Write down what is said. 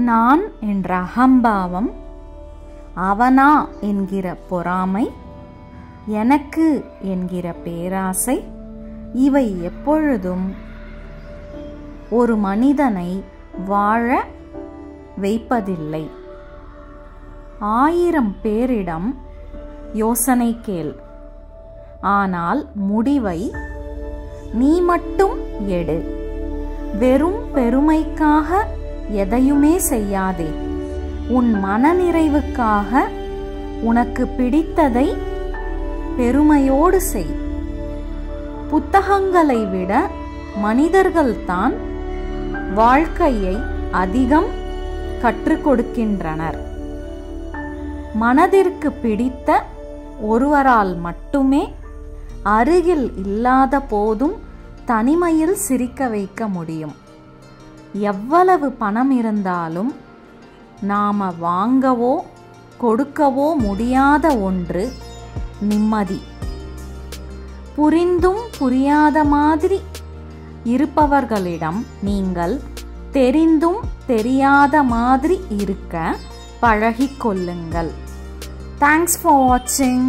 நான் என்ற அகம்பாவம், அவனா என்கிற பொறாமை, எனக்கு என்கிற பேராசை, இவை எப்பொழுதும் ஒரு மனிதனை வாழ வைப்பதில்லை. 1000 பேரிடம் யோசனை கேள், ஆனால் முடிவை நீ மட்டும் எடு. வெறும் பெருமைக்காக எதையுமே செய்யாதே. உன் மனநிறைவுக்காக உனக்கு பிடித்ததை பெருமையோடு செய். புத்தகங்களை விட மனிதர்கள்தான் வாழ்க்கையை அதிகம் கற்றுக் கொடுக்கின்றனர். மனதிற்கு பிடித்த ஒருவரால் மட்டுமே அருகில் இல்லாத போதும் தனிமையில் சிரிக்க வைக்க முடியும். எவ்வளவு பணம் இருந்தாலும் நாம வாங்கவோ கொடுக்கவோ முடியாத ஒன்று நிம்மதி. புரிந்தும் புரியாத மாதிரி இருப்பவர்களிடம் நீங்கள் தெரிந்தும் தெரியாத மாதிரி இருக்க பழகிக்கொள்ளுங்கள். Thanks for watching.